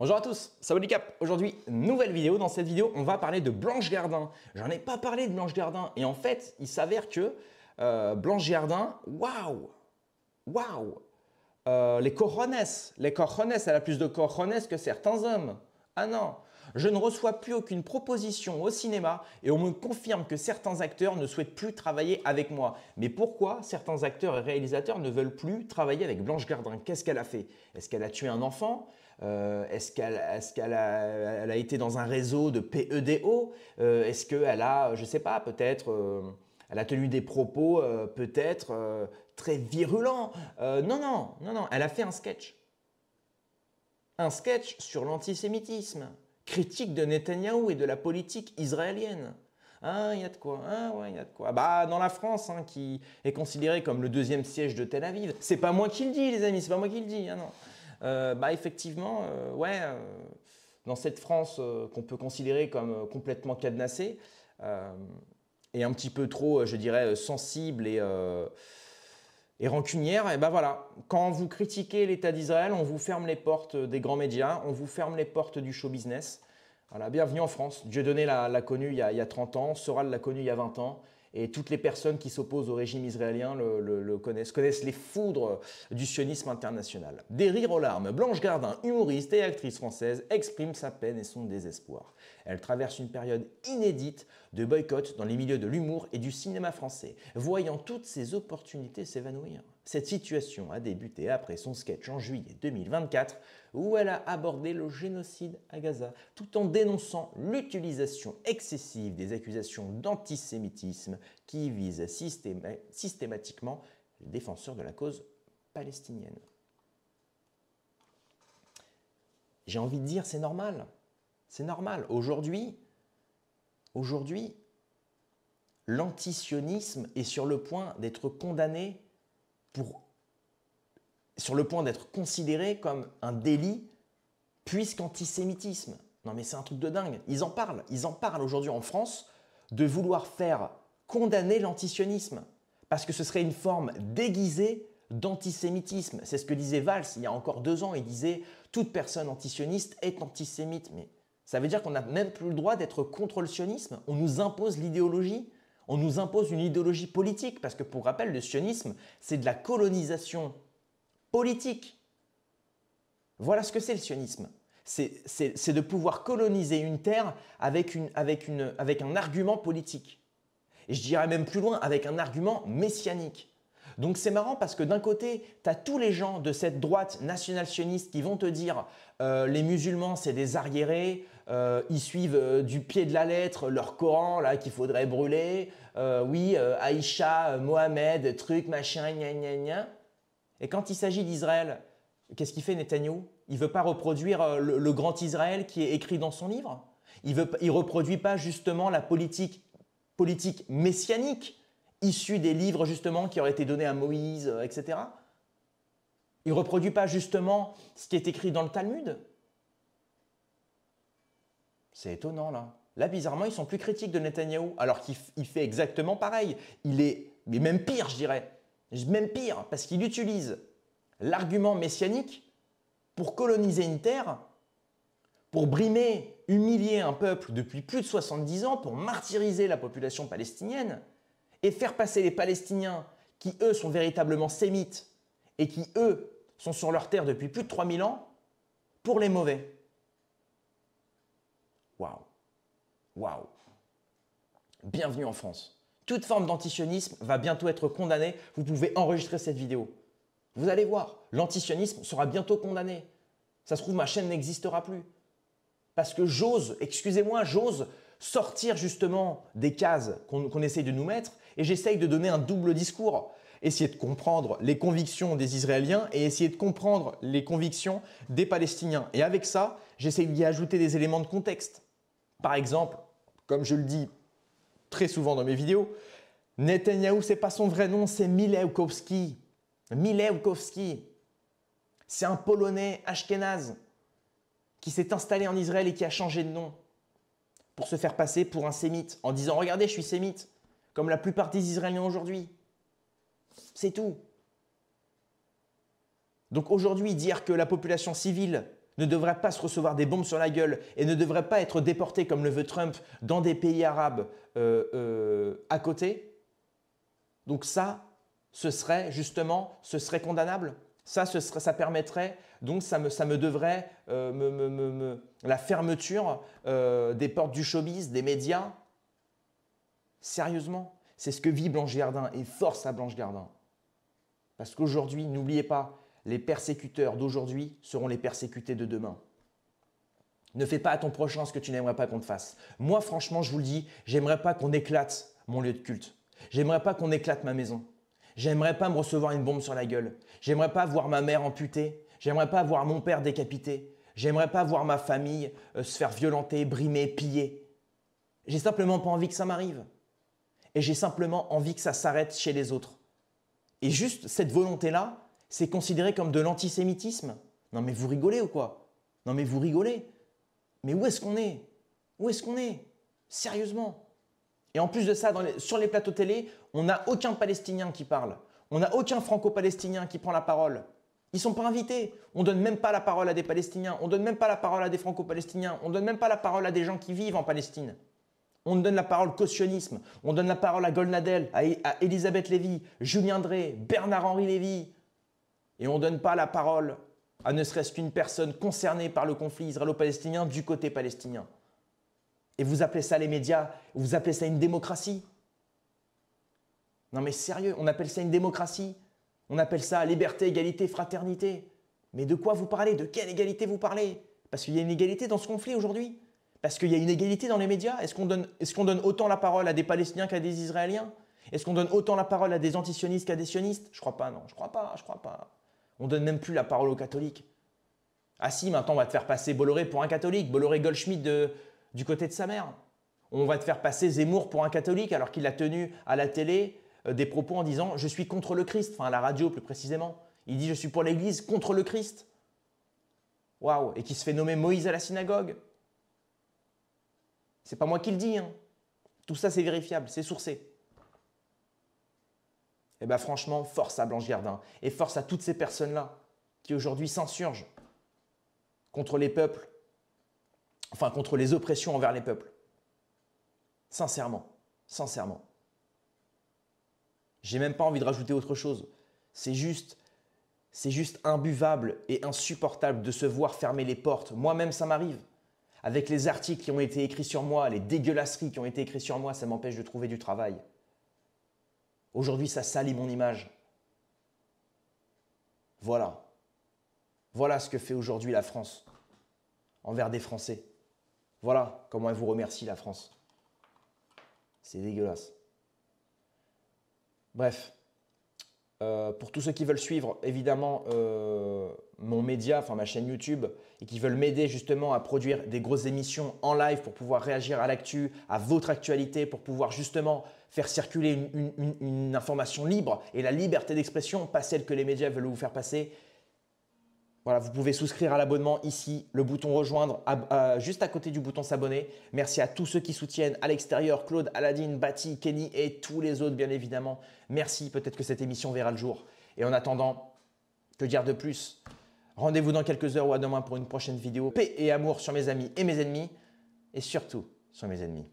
Bonjour à tous, c'est Cap. Aujourd'hui, nouvelle vidéo. Dans cette vidéo, on va parler de Blanche Gardin. J'en ai pas parlé de Blanche Gardin. Et en fait, il s'avère que Blanche Gardin, waouh, les cojones, elle a plus de cojones que certains hommes. Ah non, je ne reçois plus aucune proposition au cinéma et on me confirme que certains acteurs ne souhaitent plus travailler avec moi. Mais pourquoi certains acteurs et réalisateurs ne veulent plus travailler avec Blanche Gardin? Qu'est-ce qu'elle a fait? Est-ce qu'elle a tué un enfant? Est-ce qu'elle a été dans un réseau de PEDO? Est-ce qu'elle a, je ne sais pas, peut-être, elle a tenu des propos peut-être très virulents? Non, elle a fait un sketch. Un sketch sur l'antisémitisme, critique de Netanyahou et de la politique israélienne. Ah, il y a de quoi. Ah ouais, il y a de quoi. Bah, dans la France, hein, qui est considérée comme le deuxième siège de Tel Aviv. C'est pas moi qui le dis, les amis, c'est pas moi qui le dis. Hein, non. Bah, effectivement, dans cette France qu'on peut considérer comme complètement cadenassée et un petit peu trop, je dirais, sensible et rancunière, et ben voilà, quand vous critiquez l'État d'Israël, on vous ferme les portes des grands médias, on vous ferme les portes du show business. Voilà, bienvenue en France. Dieudonné l'a connu il y a 30 ans, Soral l'a connu il y a 20 ans. Et toutes les personnes qui s'opposent au régime israélien le connaissent les foudres du sionisme international. Des rires aux larmes, Blanche Gardin, humoriste et actrice française, exprime sa peine et son désespoir. Elle traverse une période inédite de boycott dans les milieux de l'humour et du cinéma français, voyant toutes ses opportunités s'évanouir. Cette situation a débuté après son sketch en juillet 2024 où elle a abordé le génocide à Gaza tout en dénonçant l'utilisation excessive des accusations d'antisémitisme qui visent systématiquement les défenseurs de la cause palestinienne. J'ai envie de dire, c'est normal. C'est normal. Aujourd'hui, l'antisionisme est sur le point d'être condamné sur le point d'être considéré comme un délit puisqu'antisémitisme. Non mais c'est un truc de dingue. Ils en parlent aujourd'hui en France de vouloir faire condamner l'antisionisme parce que ce serait une forme déguisée d'antisémitisme. C'est ce que disait Valls il y a encore 2 ans. Il disait « toute personne antisioniste est antisémite ». Mais ça veut dire qu'on n'a même plus le droit d'être contre le sionisme. On nous impose l'idéologie. On nous impose une idéologie politique parce que pour rappel, le sionisme, c'est de la colonisation politique. Voilà ce que c'est le sionisme. C'est de pouvoir coloniser une terre avec un argument politique. Et je dirais même plus loin, avec un argument messianique. Donc c'est marrant parce que d'un côté, tu as tous les gens de cette droite nationale-sioniste qui vont te dire les musulmans c'est des arriérés, ils suivent du pied de la lettre leur Coran là qu'il faudrait brûler, Aïcha, Mohamed, truc, machin, gna gna gna. Et quand il s'agit d'Israël, qu'est-ce qu'il fait Netanyahou? Il ne veut pas reproduire le grand Israël qui est écrit dans son livre. Il ne reproduit pas justement la politique messianique issue des livres justement qui auraient été donnés à Moïse, etc. Il ne reproduit pas justement ce qui est écrit dans le Talmud. C'est étonnant là. Là, bizarrement, ils sont plus critiques de Netanyahou alors qu'il fait exactement pareil. Mais même pire, je dirais. Même pire, parce qu'il utilise l'argument messianique pour coloniser une terre, pour brimer, humilier un peuple depuis plus de 70 ans, pour martyriser la population palestinienne et faire passer les Palestiniens qui, eux, sont véritablement sémites et qui, eux, sont sur leur terre depuis plus de 3000 ans, pour les mauvais. Waouh. Bienvenue en France. Toute forme d'antisionisme va bientôt être condamnée. Vous pouvez enregistrer cette vidéo. Vous allez voir, l'antisionisme sera bientôt condamné. Ça se trouve, ma chaîne n'existera plus. Parce que j'ose sortir justement des cases qu'on essaye de nous mettre et j'essaye de donner un double discours. Essayer de comprendre les convictions des Israéliens et essayer de comprendre les convictions des Palestiniens. Et avec ça, j'essaye d'y ajouter des éléments de contexte. Par exemple, comme je le dis très souvent dans mes vidéos, Netanyahou, c'est pas son vrai nom, c'est Milewkowski. C'est un Polonais ashkénaze qui s'est installé en Israël et qui a changé de nom pour se faire passer pour un sémite en disant « Regardez, je suis sémite », comme la plupart des Israéliens aujourd'hui. C'est tout. Donc aujourd'hui, dire que la population civile ne devraient pas se recevoir des bombes sur la gueule et ne devraient pas être déportés comme le veut Trump dans des pays arabes à côté. Donc ça, ce serait condamnable. Ça permettrait, donc ça me devrait la fermeture des portes du showbiz, des médias. Sérieusement, c'est ce que vit Blanche Gardin et force à Blanche Gardin. Parce qu'aujourd'hui, n'oubliez pas, les persécuteurs d'aujourd'hui seront les persécutés de demain. Ne fais pas à ton prochain ce que tu n'aimerais pas qu'on te fasse. Moi, franchement, je vous le dis, j'aimerais pas qu'on éclate mon lieu de culte. J'aimerais pas qu'on éclate ma maison. J'aimerais pas me recevoir une bombe sur la gueule. J'aimerais pas voir ma mère amputée. J'aimerais pas voir mon père décapité. J'aimerais pas voir ma famille se faire violenter, brimer, piller. J'ai simplement pas envie que ça m'arrive. Et j'ai simplement envie que ça s'arrête chez les autres. Et juste cette volonté-là, c'est considéré comme de l'antisémitisme. Non mais vous rigolez ou quoi? Non mais vous rigolez? Mais où est-ce qu'on est? Où est-ce qu'on est? Sérieusement. Et en plus de ça, sur les plateaux télé, on n'a aucun Palestinien qui parle. On n'a aucun Franco-Palestinien qui prend la parole. Ils ne sont pas invités. On ne donne même pas la parole à des Palestiniens. On ne donne même pas la parole à des Franco-Palestiniens. On ne donne même pas la parole à des gens qui vivent en Palestine. On donne la parole qu'au sionisme. On donne la parole à Golnadel, à Elisabeth Lévy, Julien Drey, Bernard-Henri Lévy. Et on ne donne pas la parole à ne serait-ce qu'une personne concernée par le conflit israélo-palestinien du côté palestinien. Et vous appelez ça les médias, vous appelez ça une démocratie? Non mais sérieux, on appelle ça une démocratie? On appelle ça liberté, égalité, fraternité. Mais de quoi vous parlez? De quelle égalité vous parlez? Parce qu'il y a une égalité dans ce conflit aujourd'hui. Parce qu'il y a une égalité dans les médias. Est-ce qu'on donne autant la parole à des Palestiniens qu'à des Israéliens? Est-ce qu'on donne autant la parole à des antisionistes qu'à des sionistes? Je crois pas, non, je crois pas. On donne même plus la parole aux catholiques. Ah si, maintenant on va te faire passer Bolloré pour un catholique, Bolloré Goldschmidt du côté de sa mère. On va te faire passer Zemmour pour un catholique alors qu'il a tenu à la télé des propos en disant « je suis contre le Christ », enfin à la radio plus précisément. Il dit « je suis pour l'Église contre le Christ ». Waouh, et qui se fait nommer Moïse à la synagogue. C'est pas moi qui le dis, hein. Tout ça c'est vérifiable, c'est sourcé. Eh bien franchement, force à Blanche Gardin et force à toutes ces personnes-là qui aujourd'hui s'insurgent contre les peuples, enfin contre les oppressions envers les peuples. Sincèrement, sincèrement. J'ai même pas envie de rajouter autre chose. C'est juste imbuvable et insupportable de se voir fermer les portes. Moi-même, ça m'arrive. Avec les articles qui ont été écrits sur moi, les dégueulasseries qui ont été écrites sur moi, ça m'empêche de trouver du travail. Aujourd'hui, ça salit mon image. Voilà. Voilà ce que fait aujourd'hui la France envers des Français. Voilà comment elle vous remercie, la France. C'est dégueulasse. Bref, pour tous ceux qui veulent suivre, évidemment, mon média, enfin ma chaîne YouTube, et qui veulent m'aider justement à produire des grosses émissions en live pour pouvoir réagir à l'actu, à votre actualité, pour pouvoir justement faire circuler une information libre et la liberté d'expression, pas celle que les médias veulent vous faire passer. Voilà, vous pouvez souscrire à l'abonnement ici, le bouton rejoindre, juste à côté du bouton s'abonner. Merci à tous ceux qui soutiennent à l'extérieur, Claude, Aladine, Bati, Kenny et tous les autres bien évidemment. Merci, peut-être que cette émission verra le jour. Et en attendant, que dire de plus? Rendez-vous dans quelques heures ou à demain pour une prochaine vidéo. Paix et amour sur mes amis et mes ennemis et surtout sur mes ennemis.